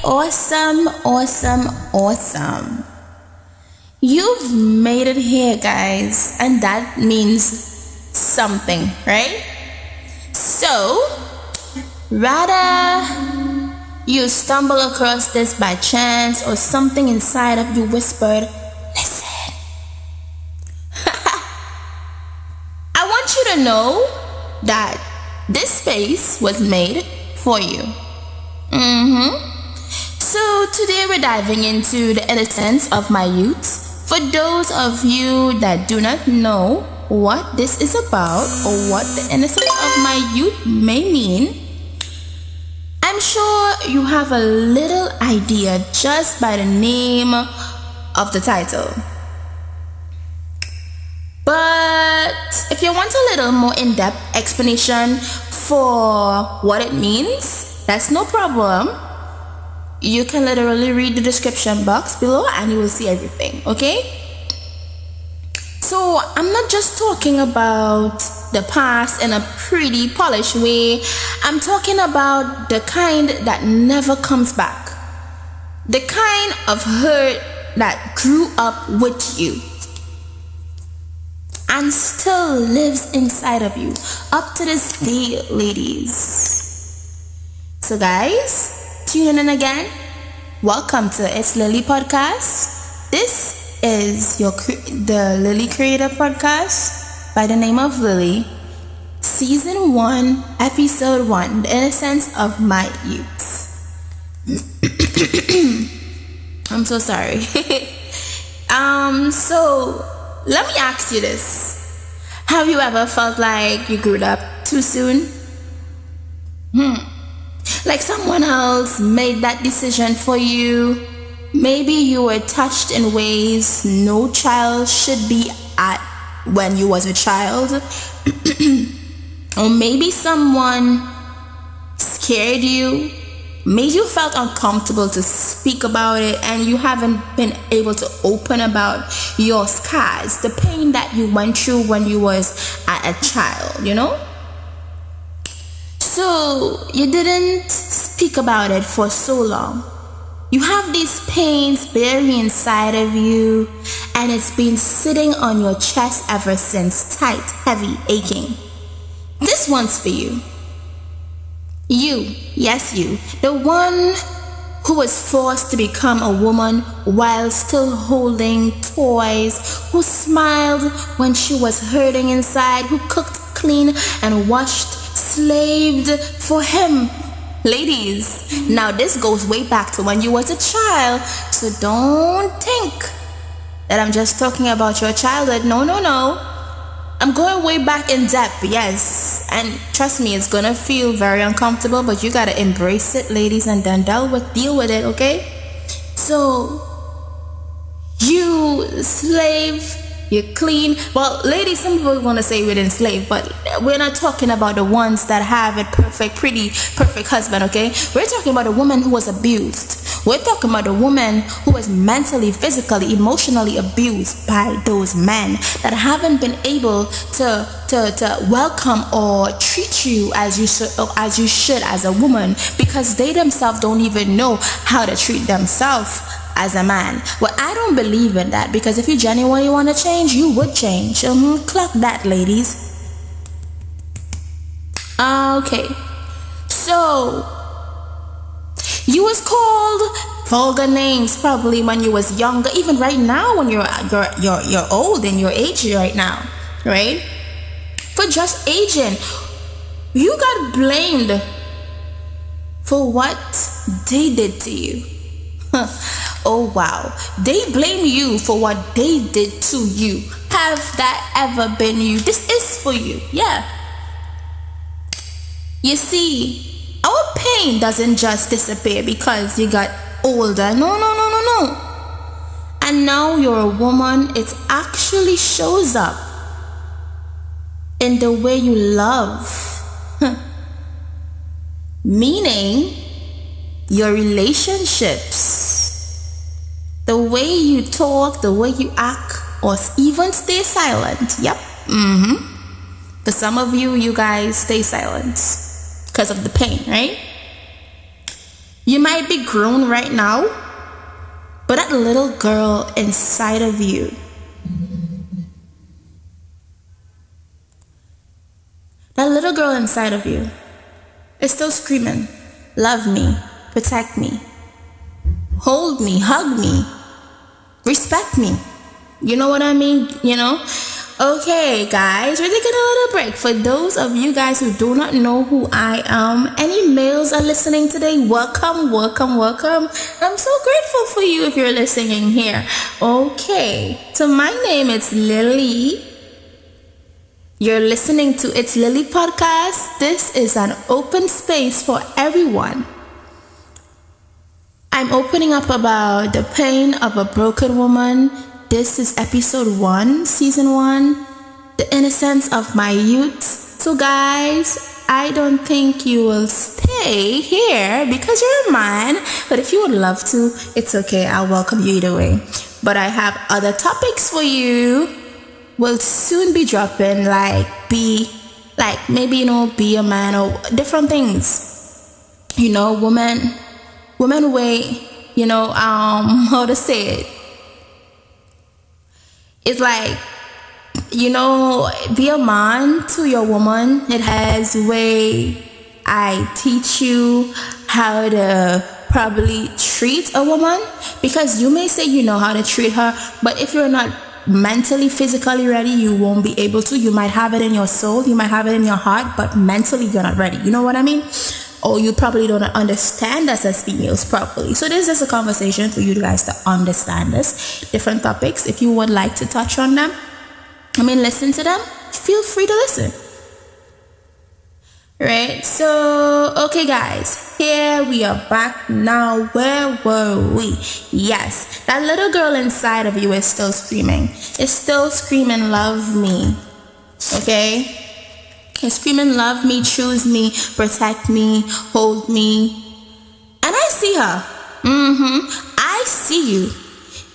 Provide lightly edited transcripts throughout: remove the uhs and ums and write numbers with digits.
awesome, awesome, awesome. You've made it here, guys, and that means something, right? So, rather you stumble across this by chance or something inside of you whispered, listen. I want you to know that this space was made for you. So today we're diving into the innocence of my youth. For those of you that do not know what this is about or what the innocence of my youth may mean, I'm sure you have a little idea just by the name of the title. But if you want a little more in-depth explanation for what it means, that's no problem. You can literally read the description box below and you will see everything, okay? So I'm not just talking about the past in a pretty polished way. I'm talking about the kind that never comes back. The kind of hurt that grew up with you and still lives inside of you up to this day, ladies. So guys, tune in again. Welcome to It's Lily podcast. This is the Lily Creator podcast by the name of Lily, season 1, episode 1, the innocence of my youth. I'm so sorry. So let me ask you this. Have you ever felt like you grew up too soon? Like someone else made that decision for you. Maybe you were touched in ways no child should be at when you was a child. Or maybe someone scared you, made you felt uncomfortable to speak about it, and you haven't been able to open about your scars, the pain that you went through when you was a child, you know? So you didn't speak about it for so long. You have these pains buried inside of you, and it's been sitting on your chest ever since, tight, heavy, aching. This one's for you. You, yes you, the one who was forced to become a woman while still holding toys, who smiled when she was hurting inside, who cooked, cleaned, and washed, slaved for him. Ladies, now this goes way back to when you was a child, so don't think that I'm just talking about your childhood. No. I'm going way back in depth, yes. And trust me, it's gonna feel very uncomfortable, but you gotta embrace it, ladies, and then deal with it, okay? So, you slave, you clean. Well, ladies, some people want to say we're enslaved, but we're not talking about the ones that have a perfect husband, okay? We're talking about a woman who was abused. We're talking about a woman who was mentally, physically, emotionally abused by those men that haven't been able to welcome or treat you as you should as a woman, because they themselves don't even know how to treat themselves as a man. Well, I don't believe in that, because if you genuinely want to change, you would change. Clock that, ladies. Okay, so you was called vulgar names probably when you was younger, even right now when you're old in your age right now, right? For just aging, you got blamed for what they did to you. Oh wow, they blame you for what they did to you. Have that ever been you? This is for you, yeah. You see, our pain doesn't just disappear because you got older. No. And now you're a woman. It actually shows up in the way you love. Meaning your relationships, the way you talk, the way you act, or even stay silent. Yep. For some of you, you guys stay silent because of the pain, right? You might be grown right now, but that little girl inside of you, is still screaming, love me, protect me, hold me, hug me, respect me. You know what I mean? Okay, guys, we're taking a little break. For those of you guys who do not know who I am, any males are listening today, welcome. I'm so grateful for you if you're listening here. Okay, so my name is Lily. You're listening to It's Lily podcast. This is an open space for everyone. I'm opening up about the pain of a broken woman. This is episode 1, season 1, the innocence of my youth. So guys, I don't think you will stay here because you're a man, but if you would love to, it's okay. I'll welcome you either way. But I have other topics for you. Will soon be dropping, be a man or different things. Woman way, how to say it. It's be a man to your woman. It has way I teach you how to probably treat a woman, because you may say you know how to treat her, but if you're not mentally, physically ready, you won't be able to. You might have it in your soul, you might have it in your heart, but mentally you're not ready. You know what I mean? Or you probably don't understand us as females properly. So this is a conversation for you guys to understand this. Different topics. If you would like to touch on them, listen to them, feel free to listen. Right? So, okay guys, here we are back now. Where were we? Yes, that little girl inside of you is still screaming. It's still screaming, love me. Okay? It's screaming, love me, choose me, protect me, hold me. And I see her. I see you.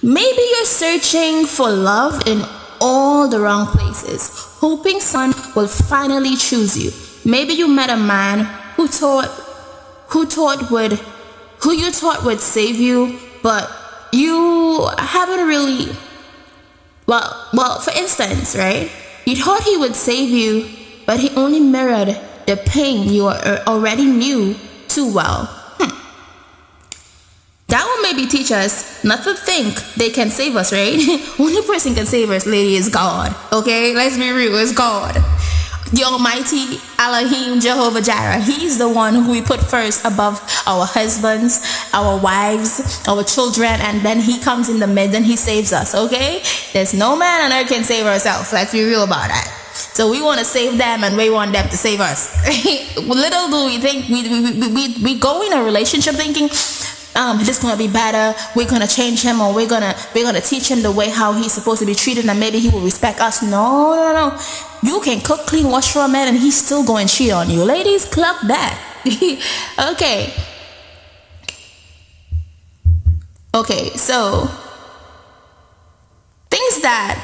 Maybe you're searching for love in all the wrong places, hoping someone will finally choose you. Maybe you met a man who you thought would save you, but you haven't really. Well, for instance, right? You thought he would save you, but he only mirrored the pain you already knew too well. That will maybe teach us not to think they can save us, right? Only person can save us, lady, is God. Okay, let's be real, it's God. The Almighty Elohim Jehovah Jireh. He's the one who we put first above our husbands, our wives, our children, and then he comes in the mid and he saves us, okay? There's no man on earth can save ourselves. Let's be real about that. So we want to save them and we want them to save us. Little do we think, we go in a relationship thinking, this is gonna be better, we're gonna change him, or we're gonna teach him the way how he's supposed to be treated, and maybe he will respect us. No. You can cook, clean, wash for a man and he's still going to cheat on you. Ladies, clock that. Okay, so things that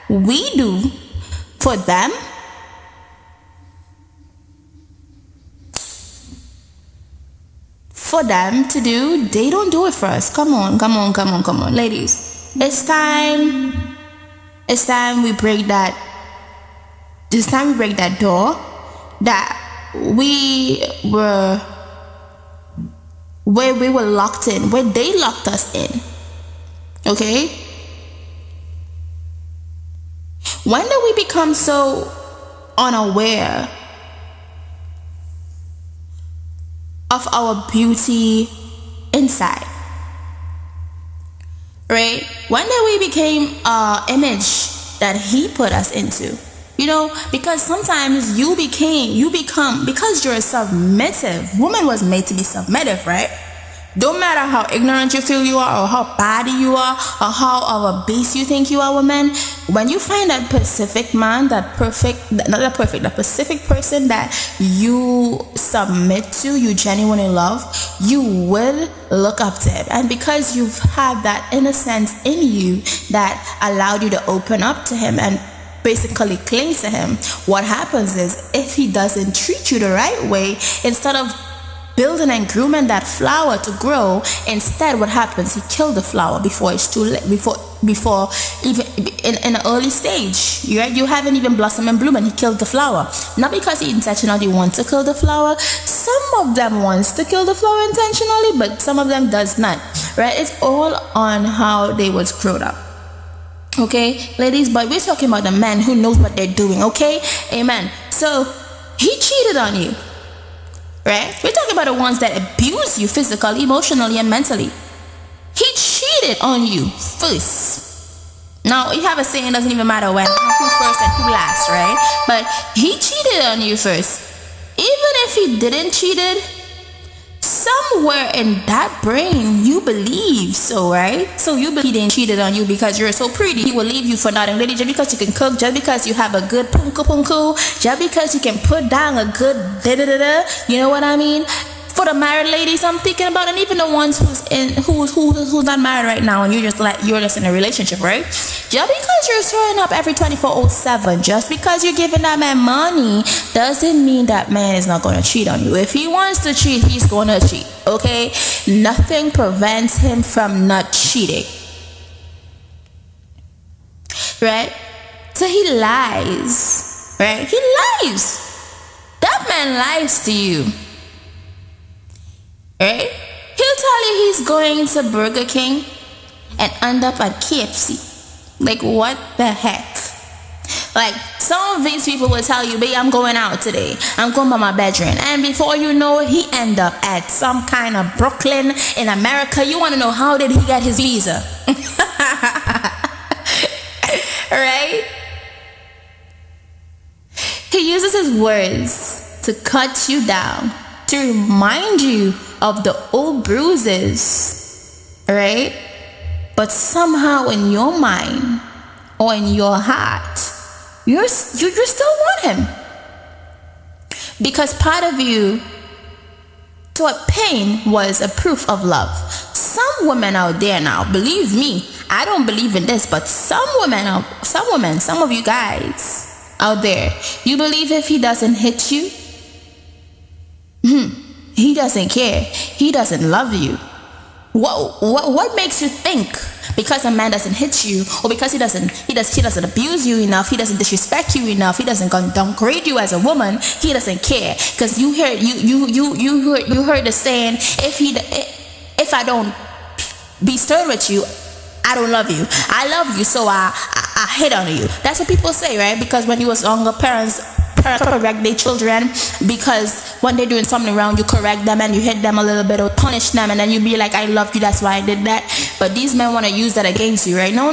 we do for them, to do, they don't do it for us. Come on, ladies. It's time we break that. It's time we break that door that where we were locked in, where they locked us in. Okay? When do we become so unaware of our beauty inside? Right? When did we became image that he put us into? Because sometimes you become, because you're a submissive. Woman was made to be submissive, right? Don't matter how ignorant you feel you are, or how bad you are, or how of a beast you think you are, woman. When you find that Pacific man, the Pacific person that you submit to, you genuinely love, you will look up to him. And because you've had that innocence in you that allowed you to open up to him and basically cling to him, what happens is, if he doesn't treat you the right way, instead of building and grooming that flower to grow. Instead, what happens? He killed the flower before it's too late, before even in an early stage. Right? You haven't even blossomed and bloom, and he killed the flower. Not because he intentionally wants to kill the flower. Some of them wants to kill the flower intentionally, but some of them does not. Right? It's all on how they was grown up. Okay, ladies, but we're talking about the man who knows what they're doing. Okay, amen. So he cheated on you. Right? We're talking about the ones that abuse you physically, emotionally, and mentally. He cheated on you first. Now, you have a saying, it doesn't even matter when, who first and who last, right? But he cheated on you first. Even if he didn't cheat it, somewhere in that brain, you believe so, right? So you believe he didn't cheated on you because you're so pretty. He will leave you for nothing. Lady, just because you can cook, just because you have a good punku, just because you can put down a good da-da-da-da, you know what I mean? For the married ladies I'm thinking about, and even the ones who's not married right now, and you're just in a relationship, right? Just because you're showing up every 24/7, just because you're giving that man money, doesn't mean that man is not going to cheat on you. If he wants to cheat, he's going to cheat. Okay, nothing prevents him from not cheating. Right? So he lies. Right? He lies. That man lies to you. Right? He'll tell you he's going to Burger King and end up at KFC. Like, what the heck? Like, some of these people will tell you, babe, I'm going out today. I'm going by my bedroom. And before you know it, he end up at some kind of Brooklyn in America. You want to know how did he get his visa? Right? He uses his words to cut you down, to remind you of the old bruises, right? But somehow in your mind or in your heart, you still want him. Because part of you thought pain was a proof of love. Some women out there now, believe me, I don't believe in this, but some of you guys out there, you believe if he doesn't hit you, he doesn't care. He doesn't love you. What makes you think because a man doesn't hit you, or because he doesn't abuse you enough, he doesn't disrespect you enough, he doesn't downgrade you as a woman, he doesn't care? Because you heard the saying, if I don't be stern with you, I don't love you. I love you, so I hit on you. That's what people say, right? Because when you was younger, parents correct their children, because when they're doing something wrong, you correct them and you hit them a little bit or punish them, and then you be like, I love you, that's why I did that. But these men want to use that against you, right? No.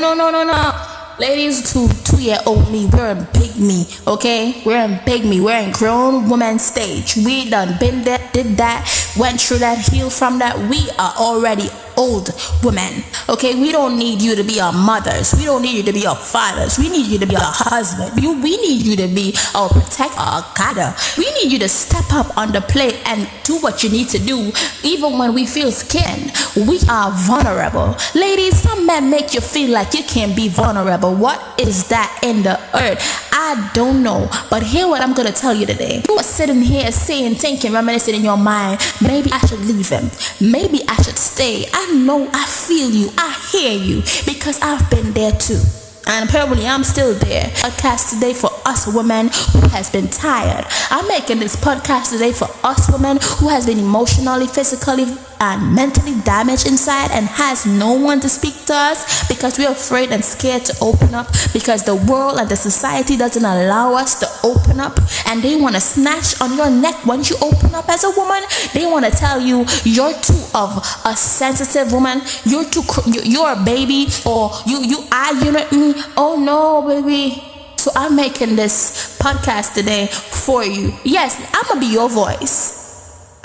Ladies, 2-year-old me, we're in big me, okay? We're in big me. We're in grown woman stage. We done been there, did that, went through that, healed from that. We are already old women, okay? We don't need you to be our mothers. We don't need you to be our fathers. We need you to be our husband. We need you to be our protector, our guider. We need you to step up on the plate and do what you need to do, even when we feel scared. We are vulnerable. Ladies, some men make you feel like you can't be vulnerable. What is that in the earth? I don't know. But hear what I'm going to tell you today. You are sitting here saying, thinking, reminiscing in your mind, maybe I should leave him. Maybe I should stay. I know, I feel you, I hear you, because I've been there too. And probably I'm still there. Podcast today for us women who has been tired. I'm making this podcast today for us women who has been emotionally, physically, and mentally damaged inside and has no one to speak to us because we're afraid and scared to open up, because the world and the society doesn't allow us to open up, and they want to snatch on your neck once you open up as a woman. They want to tell you you're too of a sensitive woman, you're a baby, or you arguing me. Oh no, baby. So I'm making this podcast today for you. Yes, I'm gonna be your voice.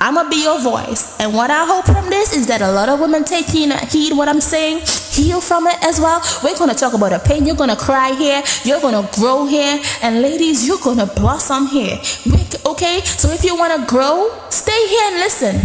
And what I hope from this is that a lot of women take heed what I'm saying, heal from it as well. We're going to talk about the pain. You're going to cry here. You're going to grow here. And ladies, you're going to blossom here. Okay? So if you want to grow, stay here and listen.